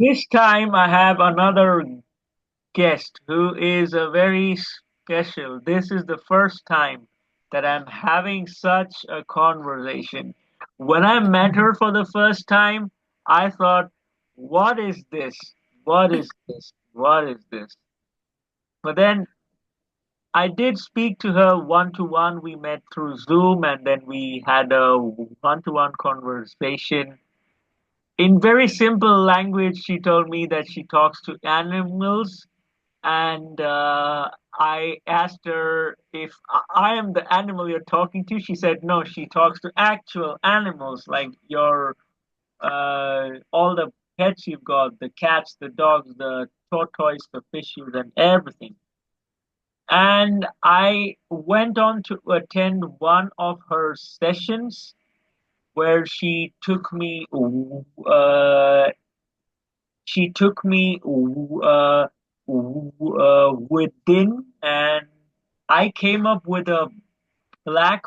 This time I have another guest who is a very special. This is the first time that I'm having such a conversation. When I met her for the first time, I thought, what is this? What is this? What is this? But then I did speak to her one to one. We met through Zoom and then we had a one to one conversation. In very simple language, she told me that she talks to animals, and I asked her if I am the animal you're talking to. She said no, she talks to actual animals like your all the pets you've got, the cats, the dogs, the tortoise, the fishes, and everything. And I went on to attend one of her sessions where she took me within, and I came up with a black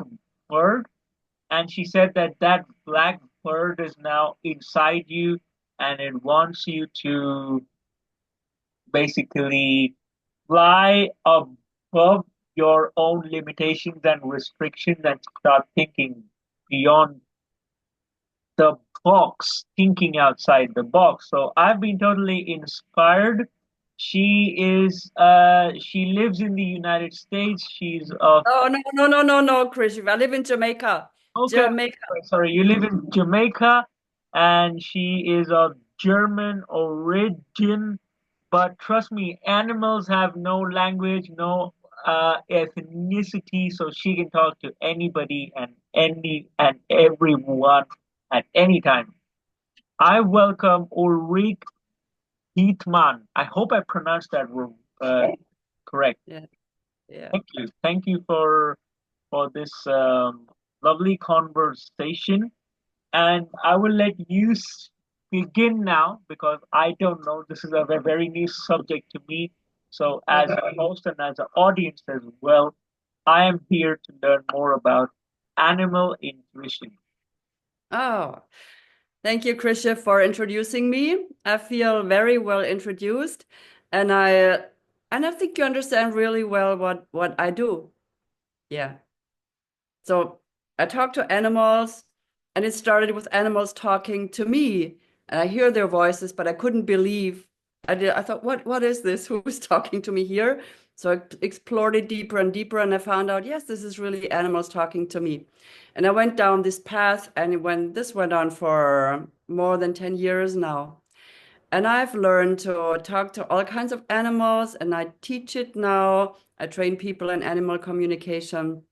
bird, and she said that that black bird is now inside you, and it wants you to basically fly above your own limitations and restrictions and start thinking beyond the box, thinking outside the box. So I've been totally inspired. She lives in the United States. She's of Oh, no, no, no, no, no, Krishiv. I live in Jamaica. okay, Jamaica. sorry, you live in Jamaica, and she is of German origin. But trust me, animals have no language, no ethnicity, so she can talk to anybody and everyone at any time. I welcome Ulrich Heatman. I hope I pronounced that correct. Yeah, yeah. Thank you. Thank you for this lovely conversation. And I will let you begin now because I don't know. This is a very new subject to me. So, as a host and as an audience as well, I am here to learn more about animal intuition. Oh, thank you, Krishiv, for introducing me. I feel very well introduced, and I think you understand really well what I do. Yeah. So I talk to animals, and it started with animals talking to me, and I hear their voices, but I couldn't believe. I thought, what is this? Who's talking to me here? So I explored it deeper and deeper, and I found out, yes, this is really animals talking to me. And I went down this path, and this went on for more than 10 years now. And I've learned to talk to all kinds of animals, and I teach it now. I train people in animal communication.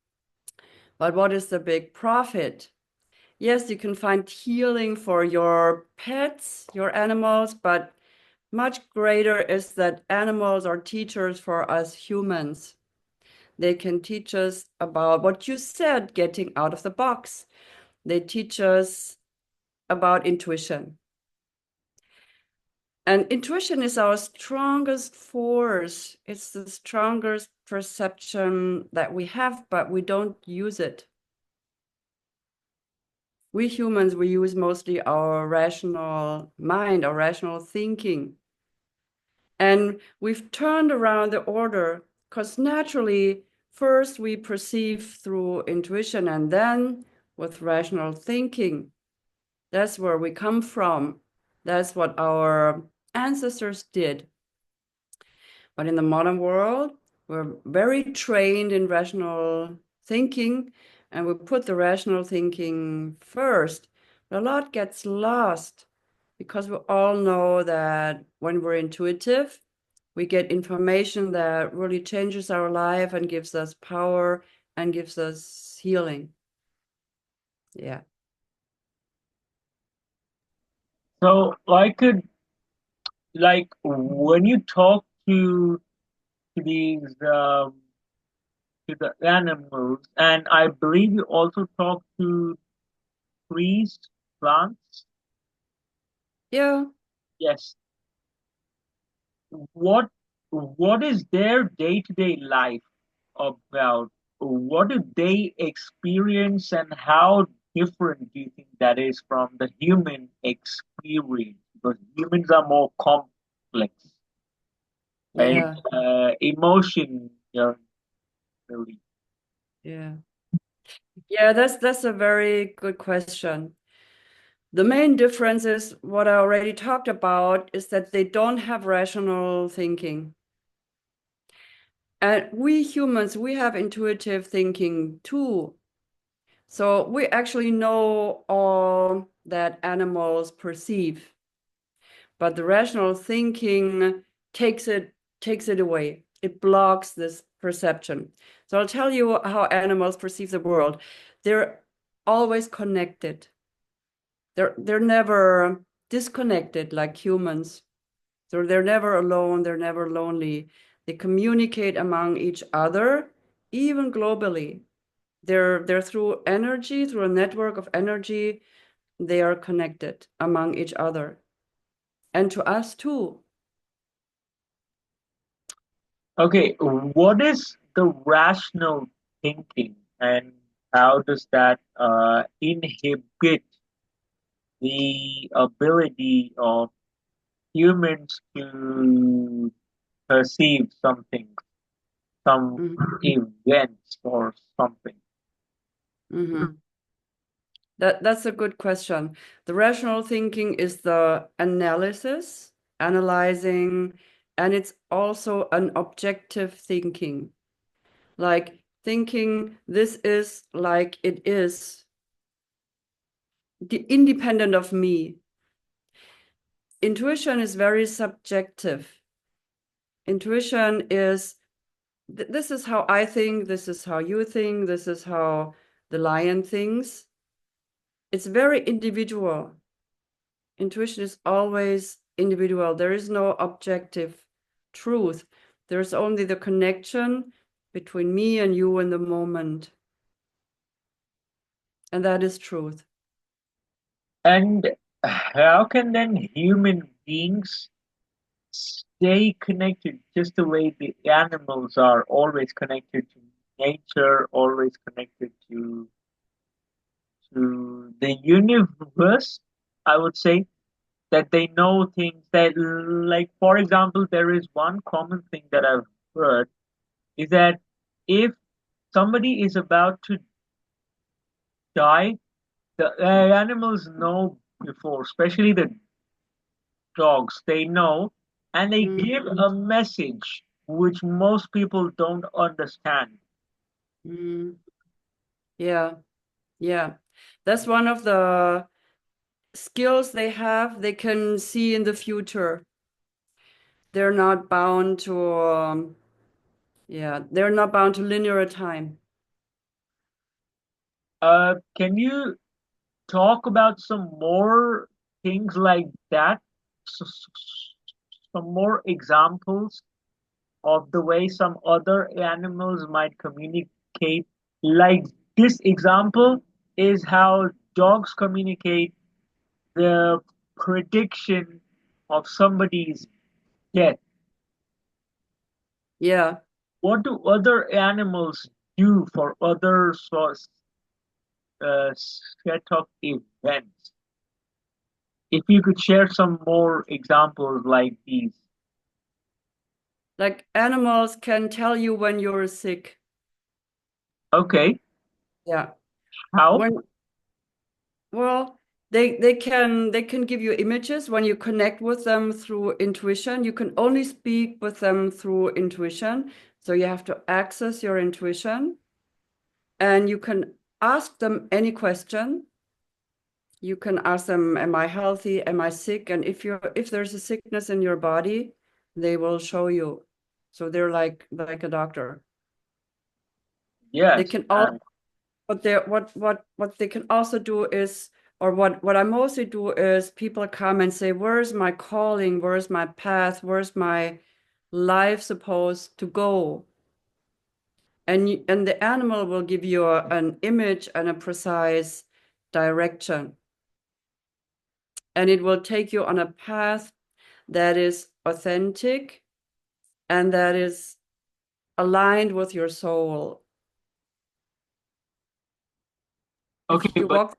But what is the big profit? Yes, you can find healing for your pets, your animals, but much greater is that animals are teachers for us humans. They can teach us about what you said, getting out of the box. They teach us about intuition. And intuition is our strongest force. It's the strongest perception that we have, but we don't use it. We humans, we use mostly our rational mind, our rational thinking. And we've turned around the order because naturally, first we perceive through intuition and then with rational thinking. That's where we come from. That's what our ancestors did. But in the modern world, we're very trained in rational thinking, and we put the rational thinking first. But a lot gets lost because we all know that when we're intuitive, we get information that really changes our life and gives us power and gives us healing. Yeah. So, like when you talk to these to the animals, and I believe you also talk to trees, plants. Yeah. Yes. What what is their day-to-day life about? What do they experience, and how different do you think that is from the human experience? because humans are more complex, right? Yeah, Emotion, yeah. Yeah, that's a very good question. The main difference is what I already talked about is that they don't have rational thinking. And we humans, we have intuitive thinking too. So we actually know all that animals perceive, but the rational thinking takes it takes it away. It blocks this perception. So I'll tell you how animals perceive the world. They're always connected. They're never disconnected like humans. So they're never alone, they're never lonely. They communicate among each other, even globally. They're through energy, through a network of energy, they are connected among each other and to us too. Okay, what is the rational thinking and how does that inhibit the ability of humans to perceive something, some Mhm, events or something? mhm. That's a good question. The rational thinking is the analysis, analyzing, and it's also an objective thinking, like thinking this is like it is, independent of me. Intuition is very subjective. Intuition is this is how I think, this is how you think, this is how the lion thinks. It's very individual. Intuition is always individual. There is no objective truth. There's only the connection between me and you in the moment. And that is truth. And how can then human beings stay connected just the way the animals are always connected to nature, always connected to the universe, I would say, that they know things that, like, for example, there is one common thing that I've heard is that if somebody is about to die, the animals know before, especially the dogs, they know, and they Mm, give a message which most people don't understand. mm, yeah, yeah. That's one of the skills they have. They can see in the future. They're not bound to, yeah, they're not bound to linear time. Can you talk about some more things like that? Some more examples of the way some other animals might communicate. Like this example is how dogs communicate the prediction of somebody's death. Yeah. What do other animals do for other sorts set of events? If you could share some more examples like these. Like animals can tell you when you're sick. Okay, Yeah. how? When Well, they can give you images when you connect with them through intuition. You can only speak with them through intuition. So you have to access your intuition and you can ask them any question. You can ask them, am I healthy? Am I sick? And if there's a sickness in your body, they will show you. So they're like a doctor. They Yes. can all But they what they can also do is, or what I mostly do is people come and say, where's my calling? Where's my path? Where's my life supposed to go? And the animal will give you an image and a precise direction. And it will take you on a path that is authentic and that is aligned with your soul. If Okay, you but walk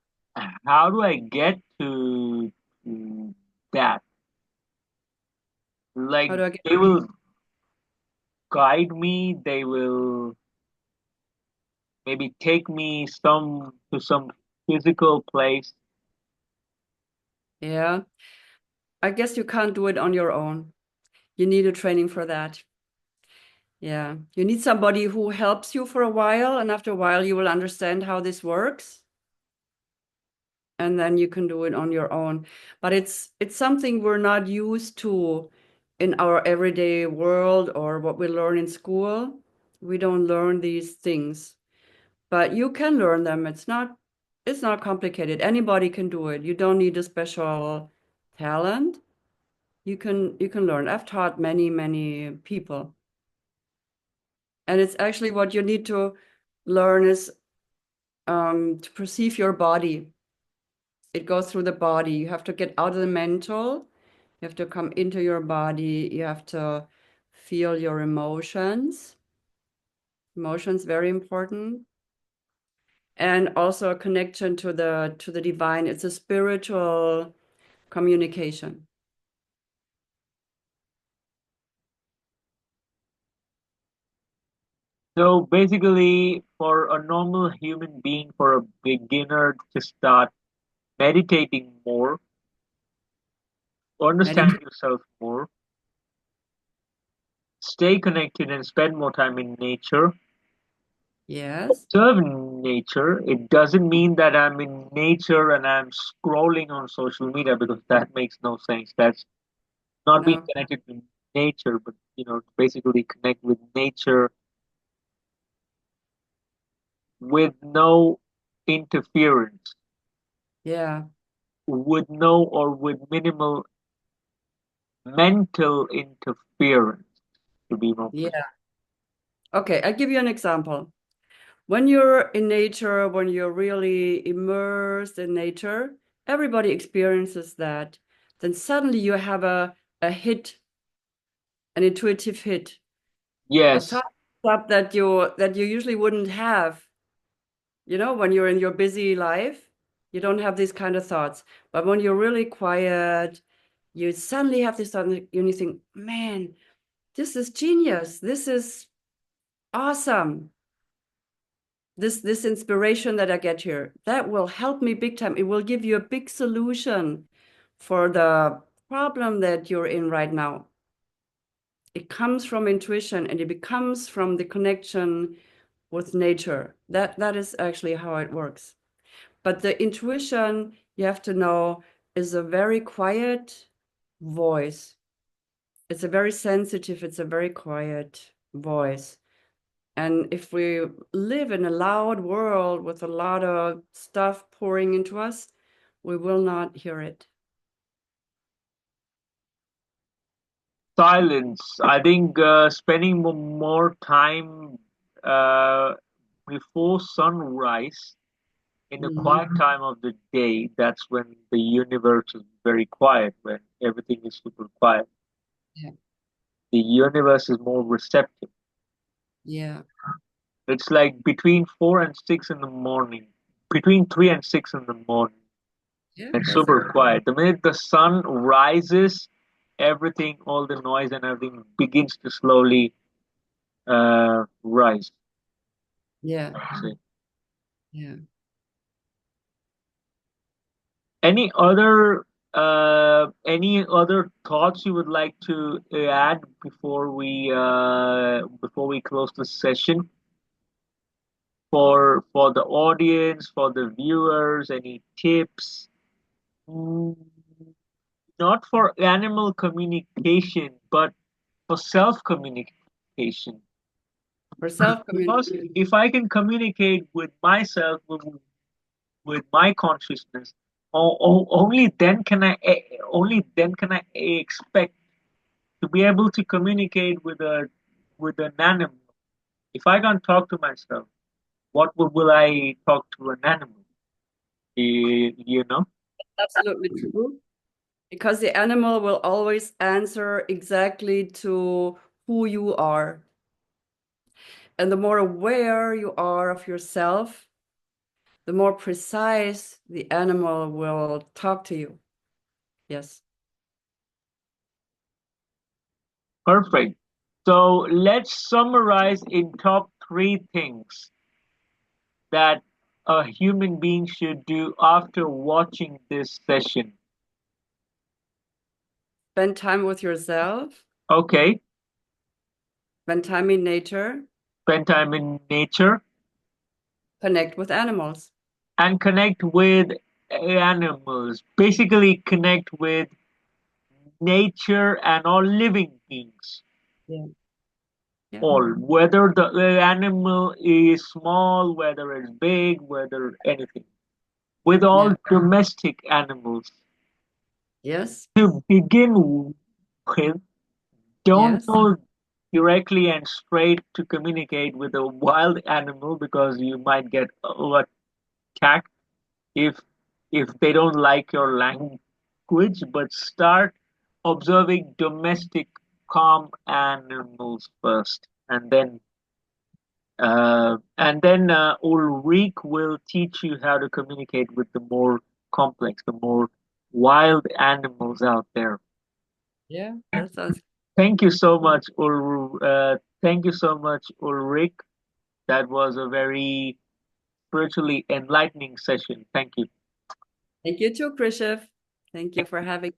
how do I get to that? Like How do I get? they will guide me, they will maybe take me some physical place. Yeah, I guess you can't do it on your own. You need a training for that. Yeah, you need somebody who helps you for a while, and after a while, you will understand how this works, and then you can do it on your own. But it's something we're not used to in our everyday world or what we learn in school. We don't learn these things, but you can learn them. It's not complicated. Anybody can do it. You don't need a special talent. You can learn. I've taught many people. And it's actually what you need to learn is to perceive your body. It goes through the body. You have to get out of the mental. You have to come into your body. You have to feel your emotions. Emotions very important. And also a connection to the divine. It's a spiritual communication. So basically, for a normal human being, for a beginner to start meditating more, understand Meditate. yourself more, stay connected and spend more time in nature, Yes. observe nature. It doesn't mean that I'm in nature and I'm scrolling on social media because that makes no sense. That's not being No. connected to nature, but basically connect with nature with no interference, Yeah. with no or with minimal mental interference, to be more precise. Yeah. Okay, I'll give you an example. When you're in nature, when you're really immersed in nature, everybody experiences that. Then suddenly you have a hit, an intuitive hit, a Yes, thought up that you usually wouldn't have. When you're in your busy life, you don't have these kind of thoughts. But when you're really quiet, you suddenly have this thought, and you think, man, this is genius. This is awesome. This inspiration that I get here, that will help me big time. It will give you a big solution for the problem that you're in right now. It comes from intuition and it becomes from the connection with nature. That is actually how it works. But the intuition, you have to know, is a very quiet voice. It's a very sensitive, it's a very quiet voice. And if we live in a loud world with a lot of stuff pouring into us, we will not hear it. silence. I think spending more time uh, before sunrise in the Mhm. quiet time of the day, that's when the universe is very quiet, when everything is super quiet. Yeah. The universe is more receptive. Yeah. It's like between 4 and 6 in the morning, between 3 and 6 in the morning. Yeah. It's That's super quiet. The minute the sun rises, everything, all the noise and everything begins to slowly rise. yeah. See. Yeah. Any any other thoughts you would like to add before we close the session for the audience, for the viewers? Any tips? Mm, not for animal communication, but for self communication. For self Because communication. if I can communicate with myself, with my consciousness, only then can I expect to be able to communicate with an animal. If I can't talk to myself, will I talk to an animal? You know? Absolutely true. Because the animal will always answer exactly to who you are. And the more aware you are of yourself, the more precise the animal will talk to you. Yes. Perfect. So let's summarize in top three things that a human being should do after watching this session. Spend time with yourself, Okay, spend time in nature, spend time in nature connect with animals. and connect with animals. Basically, connect with nature and all living beings. Yeah. Yeah. All, whether the animal is small, whether it's big, whether anything. With all Yeah. domestic animals. Yes. To begin with, don't Yes. go directly and straight to communicate with a wild animal because you might get attacked if they don't like your language, but start observing domestic calm animals first, and then Ulrich will teach you how to communicate with the more complex, the more wild animals out there. Yeah. That sounds. Thank you so much, thank you so much, Ulrich. That was a very spiritually enlightening session. Thank you. Thank you too, Krishiv. Thank you for having.